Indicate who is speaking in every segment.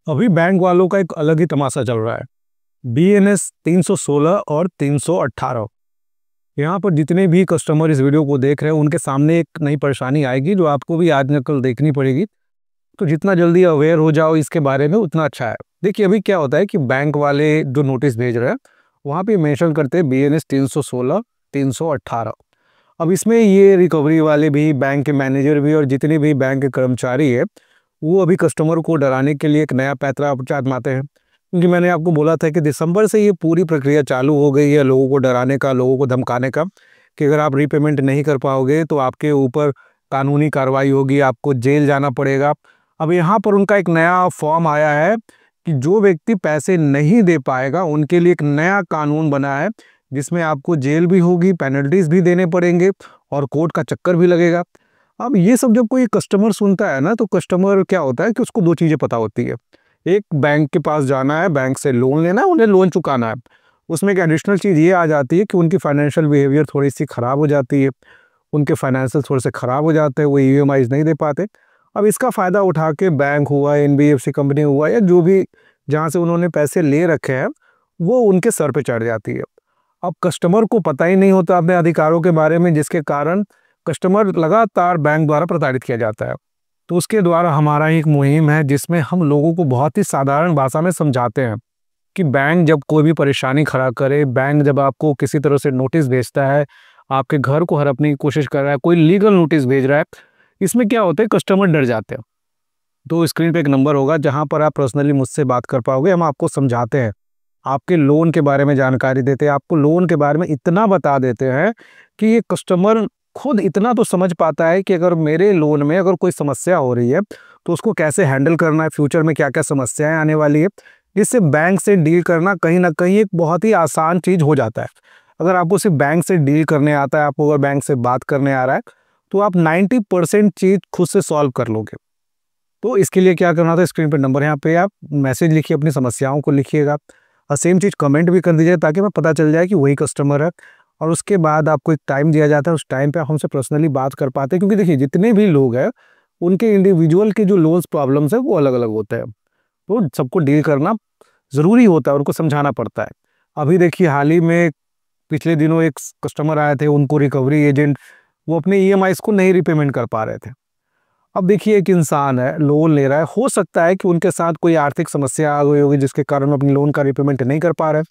Speaker 1: अभी बैंक वालों का एक अलग ही तमाशा चल रहा है। BNS 316 और 318। यहाँ पर जितने भी कस्टमर इस वीडियो को देख रहे हैं उनके सामने एक नई परेशानी आएगी जो आपको भी आज न कल देखनी पड़ेगी। तो जितना जल्दी अवेयर हो जाओ इसके बारे में उतना अच्छा है। देखिए अभी क्या होता है कि बैंक वाले जो नोटिस भेज रहे हैं वहाँ पे मेंशन करते हैं BNS 316 318। अब इसमें ये रिकवरी वाले भी, बैंक के मैनेजर भी और जितने भी बैंक के कर्मचारी है वो अभी कस्टमर को डराने के लिए एक नया पैंतरा आजमाते हैं। क्योंकि मैंने आपको बोला था कि दिसंबर से ये पूरी प्रक्रिया चालू हो गई है लोगों को डराने का, लोगों को धमकाने का, कि अगर आप रीपेमेंट नहीं कर पाओगे तो आपके ऊपर कानूनी कार्रवाई होगी, आपको जेल जाना पड़ेगा। अब यहाँ पर उनका एक नया फॉर्म आया है कि जो व्यक्ति पैसे नहीं दे पाएगा उनके लिए एक नया कानून बना है जिसमें आपको जेल भी होगी, पेनल्टीज भी देने पड़ेंगे और कोर्ट का चक्कर भी लगेगा। अब ये सब जब कोई कस्टमर सुनता है ना तो कस्टमर क्या होता है कि उसको दो चीज़ें पता होती है। एक, बैंक के पास जाना है, बैंक से लोन लेना है, उन्हें लोन चुकाना है। उसमें एक एडिशनल चीज़ ये आ जाती है कि उनकी फाइनेंशियल बिहेवियर थोड़ी सी ख़राब हो जाती है, उनके फाइनेंशियल थोड़े से ख़राब हो जाते हैं, वो EMIs नहीं दे पाते। अब इसका फ़ायदा उठा के बैंक हुआ, NBFC कंपनी हुआ या जो भी जहाँ से उन्होंने पैसे ले रखे हैं वो उनके सर पे चढ़ जाती है। अब कस्टमर को पता ही नहीं होता अपने अधिकारों के बारे में, जिसके कारण कस्टमर लगातार बैंक द्वारा प्रताड़ित किया जाता है। तो उसके द्वारा हमारा एक मुहिम है जिसमें हम लोगों को बहुत ही साधारण भाषा में समझाते हैं कि बैंक जब कोई भी परेशानी खड़ा करे, बैंक जब आपको किसी तरह से नोटिस भेजता है, आपके घर को हड़पने की कोशिश कर रहा है, कोई लीगल नोटिस भेज रहा है, इसमें क्या होता है कस्टमर डर जाते हैं। तो स्क्रीन पे एक नंबर होगा जहाँ पर आप पर्सनली मुझसे बात कर पाओगे। हम आपको समझाते हैं, आपके लोन के बारे में जानकारी देते हैं, आपको लोन के बारे में इतना बता देते हैं कि ये कस्टमर खुद इतना तो समझ पाता है कि अगर मेरे लोन में अगर कोई समस्या हो रही है तो उसको कैसे हैंडल करना है, फ्यूचर में क्या क्या समस्याएं आने वाली है। इससे बैंक से डील करना कहीं ना कहीं एक बहुत ही आसान चीज़ हो जाता है। अगर आपको सिर्फ बैंक से डील करने आता है, आपको अगर बैंक से बात करने आ रहा है तो आप 90% चीज़ खुद से सॉल्व कर लोगे। तो इसके लिए क्या करना था, स्क्रीन पर नंबर है, यहाँ पे आप मैसेज लिखिए, अपनी समस्याओं को लिखिएगा और सेम चीज़ कमेंट भी कर दीजिए ताकि हमें पता चल जाए कि वही कस्टमर है। और उसके बाद आपको एक टाइम दिया जाता है, उस टाइम पे आप हमसे पर्सनली बात कर पाते हैं। क्योंकि देखिए जितने भी लोग हैं उनके इंडिविजुअल के जो लोन्स प्रॉब्लम्स है वो अलग अलग होते हैं, तो सबको डील करना ज़रूरी होता है, उनको समझाना पड़ता है। अभी देखिए हाल ही में पिछले दिनों एक कस्टमर आए थे, उनको रिकवरी एजेंट वो अपने EMIs को नहीं रिपेमेंट कर पा रहे थे। अब देखिए एक इंसान है, लोन ले रहा है, हो सकता है कि उनके साथ कोई आर्थिक समस्या आ गई होगी जिसके कारण अपनी लोन का रिपेमेंट नहीं कर पा रहे।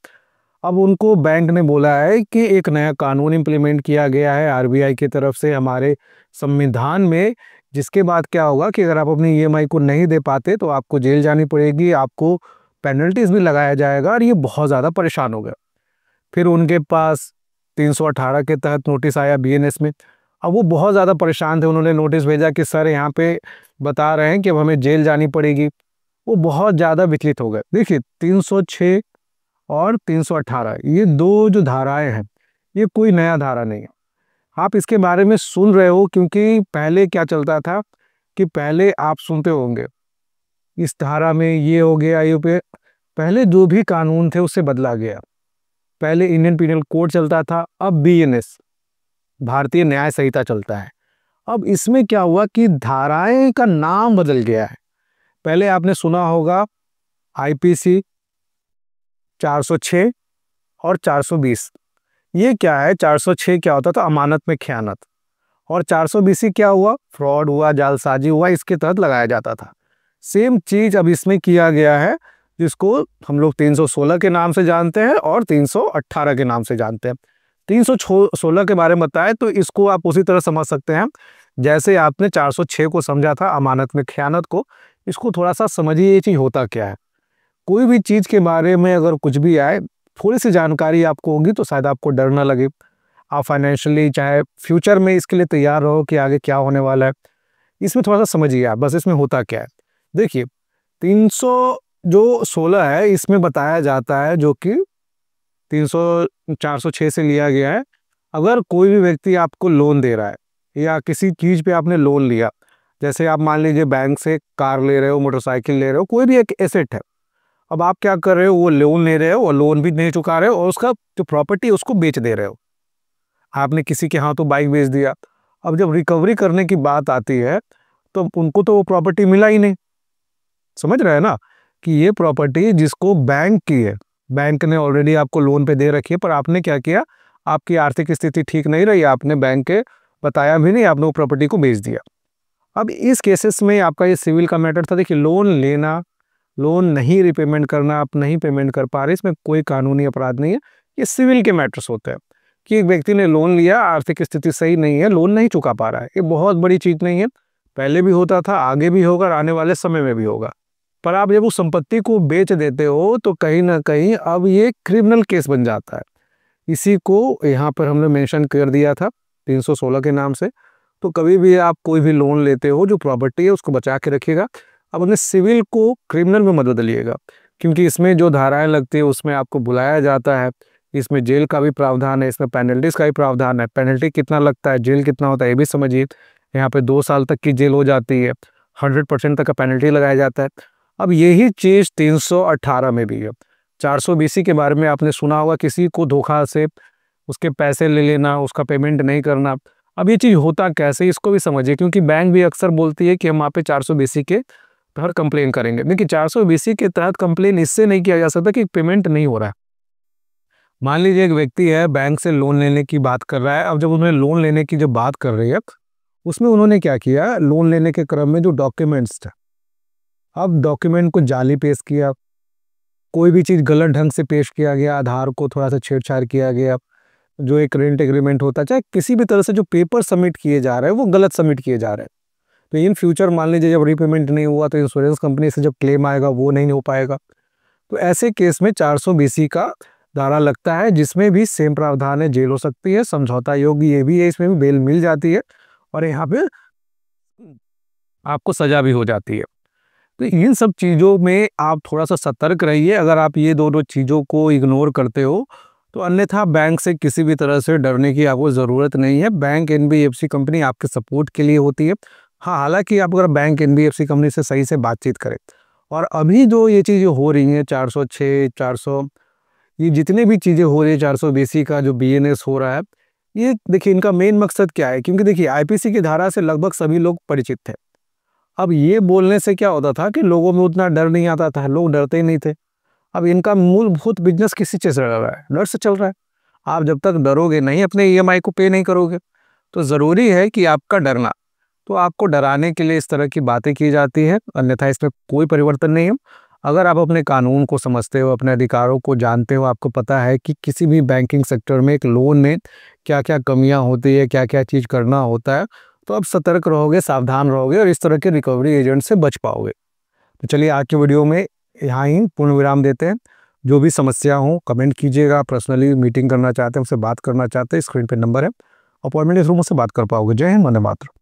Speaker 1: अब उनको बैंक ने बोला है कि एक नया कानून इम्प्लीमेंट किया गया है RBI की तरफ से हमारे संविधान में, जिसके बाद क्या होगा कि अगर आप अपनी EMI को नहीं दे पाते तो आपको जेल जानी पड़ेगी, आपको पेनल्टीज भी लगाया जाएगा। और ये बहुत ज़्यादा परेशान हो गया। फिर उनके पास 318 के तहत नोटिस आया BNS में। अब वो बहुत ज़्यादा परेशान थे, उन्होंने नोटिस भेजा कि सर यहाँ पे बता रहे हैं कि अब हमें जेल जानी पड़ेगी। वो बहुत ज़्यादा विचलित हो गए। देखिए 306 और 318 ये दो जो धाराएं हैं ये कोई नया धारा नहीं है। आप इसके बारे में सुन रहे हो क्योंकि पहले क्या चलता था कि पहले आप सुनते होंगे इस धारा में ये हो गया, ये पे पहले जो भी कानून थे उससे बदला गया। पहले इंडियन पीनल कोड चलता था, अब BNS भारतीय न्याय संहिता चलता है। अब इसमें क्या हुआ कि धाराएं का नाम बदल गया है। पहले आपने सुना होगा IPC 406 और 420। ये क्या है, 406 क्या होता था, अमानत में खयानत, और 420 क्या हुआ, फ्रॉड हुआ, जालसाजी हुआ, इसके तहत लगाया जाता था। सेम चीज अब इसमें किया गया है जिसको हम लोग 316 के नाम से जानते हैं और 318 के नाम से जानते हैं। 316 के बारे में बताएं तो इसको आप उसी तरह समझ सकते हैं जैसे आपने 406 को समझा था अमानत में खयानत को। इसको थोड़ा सा समझिए ये चीज़ होता क्या है। कोई भी चीज़ के बारे में अगर कुछ भी आए, थोड़ी सी जानकारी आपको होगी तो शायद आपको डर ना लगे, आप फाइनेंशियली चाहे फ्यूचर में इसके लिए तैयार रहो कि आगे क्या होने वाला है। इसमें थोड़ा सा समझिए आप बस इसमें होता क्या है। देखिए 316 है इसमें बताया जाता है, जो कि 406 से लिया गया है। अगर कोई भी व्यक्ति आपको लोन दे रहा है या किसी चीज़ पे आपने लोन लिया, जैसे आप मान लीजिए बैंक से कार ले रहे हो, मोटरसाइकिल ले रहे हो, कोई भी एक एसेट है। अब आप क्या कर रहे हो, वो लोन ले रहे हो और लोन भी नहीं चुका रहे हो और उसका जो प्रॉपर्टी है उसको बेच दे रहे हो। आपने किसी के हाथों बाइक बेच दिया। अब जब रिकवरी करने की बात आती है तो उनको तो वो प्रॉपर्टी मिला ही नहीं, समझ रहे हैं ना। कि ये प्रॉपर्टी जिसको बैंक की है, बैंक ने ऑलरेडी आपको लोन पे दे रखी है, पर आपने क्या किया, आपकी आर्थिक स्थिति ठीक नहीं रही, आपने बैंक के बताया भी नहीं, आपने वो प्रॉपर्टी को बेच दिया। अब इस केसेस में आपका ये सिविल का मैटर था। देखिए, लोन लेना, लोन नहीं रिपेमेंट करना, आप नहीं पेमेंट कर पा रहे, इसमें कोई कानूनी अपराध नहीं है। ये सिविल के मैटर्स होते हैं कि एक व्यक्ति ने लोन लिया, आर्थिक स्थिति सही नहीं है, लोन नहीं चुका पा रहा है। ये बहुत बड़ी चीज़ नहीं है, पहले भी होता था, आगे भी होगा और आने वाले समय में भी होगा। पर आप जब उस संपत्ति को बेच देते हो तो कहीं ना कहीं अब ये क्रिमिनल केस बन जाता है। इसी को यहाँ पर हमने मेंशन कर दिया था 316 के नाम से। तो कभी भी आप कोई भी लोन लेते हो, जो प्रॉपर्टी है उसको बचा के रखिएगा। अब अपने सिविल को क्रिमिनल में मत बदलिएगा, क्योंकि इसमें जो धाराएं लगती है उसमें आपको बुलाया जाता है। इसमें जेल का भी प्रावधान है, इसमें पेनल्टीज का भी प्रावधान है। पेनल्टी कितना लगता है, जेल कितना होता है, ये भी समझिए। यहाँ पे 2 साल तक की जेल हो जाती है, 100% तक का पेनल्टी लगाया जाता है। अब यही चीज़ 318 में भी है। 420 के बारे में आपने सुना होगा, किसी को धोखा से उसके पैसे ले लेना, उसका पेमेंट नहीं करना। अब ये चीज़ होता कैसे, इसको भी समझिए, क्योंकि बैंक भी अक्सर बोलती है कि हम आप पे 420 के तहत कंप्लेन करेंगे। देखिए, 420 के तहत कंप्लेन इससे नहीं किया जा सकता कि पेमेंट नहीं हो रहा है। मान लीजिए एक व्यक्ति है, बैंक से लोन लेने की बात कर रहा है। अब जब उन्होंने लोन लेने की जब बात कर रही है, उसमें उन्होंने क्या किया, लोन लेने के क्रम में जो डॉक्यूमेंट्स थे, अब डॉक्यूमेंट को जाली पेश किया, कोई भी चीज़ गलत ढंग से पेश किया गया, आधार को थोड़ा सा छेड़छाड़ किया गया, जो एक रेंट एग्रीमेंट होता है, चाहे किसी भी तरह से जो पेपर सबमिट किए जा रहे हैं वो गलत सबमिट किए जा रहे हैं। तो इन फ्यूचर मान लीजिए जब रीपेमेंट नहीं हुआ तो इंश्योरेंस कंपनी से जब क्लेम आएगा वो नहीं हो पाएगा। तो ऐसे केस में 420 का धारा लगता है, जिसमें भी सेम प्रावधान है, जेल हो सकती है, समझौता योग्य ये भी है, इसमें भी बेल मिल जाती है और यहाँ पे आपको सजा भी हो जाती है। तो इन सब चीज़ों में आप थोड़ा सा सतर्क रहिए। अगर आप ये दोनों चीज़ों को इग्नोर करते हो तो अन्यथा बैंक से किसी भी तरह से डरने की आपको ज़रूरत नहीं है। बैंक एनबीएफसी कंपनी आपके सपोर्ट के लिए होती है। हाँ, हालांकि आप अगर बैंक एनबीएफसी कंपनी से सही से बातचीत करें, और अभी जो ये चीज़ें हो रही हैं 406, 400, ये जितने भी चीज़ें हो रही है, 420 का जो बीएनएस हो रहा है, ये देखिए इनका मेन मकसद क्या है, क्योंकि देखिए आईपीसी की धारा से लगभग सभी लोग परिचित थे। अब ये बोलने से क्या होता था कि लोगों में उतना डर नहीं आता था, लोग डरते ही नहीं थे। अब इनका मूलभूत बिजनेस किसी चीज़ से चल रहा है, डर से चल रहा है। आप जब तक डरोगे नहीं, अपने ईएमआई को पे नहीं करोगे, तो ज़रूरी है कि आपका डरना, तो आपको डराने के लिए इस तरह की बातें की जाती हैं, अन्यथा इसमें कोई परिवर्तन नहीं है। अगर आप अपने कानून को समझते हो, अपने अधिकारों को जानते हो, आपको पता है कि किसी भी बैंकिंग सेक्टर में एक लोन में क्या क्या कमियां होती है, क्या क्या चीज़ करना होता है, तो आप सतर्क रहोगे, सावधान रहोगे और इस तरह के रिकवरी एजेंट से बच पाओगे। तो चलिए आज की वीडियो में यहाँ ही पूर्ण विराम देते हैं। जो भी समस्या हो कमेंट कीजिएगा, पर्सनली मीटिंग करना चाहते हैं, हमसे बात करना चाहते हैं, स्क्रीन पे नंबर है, अपॉइंटमेंट इस रूम से बात कर पाओगे। जय हिंद, वंदे मातरम।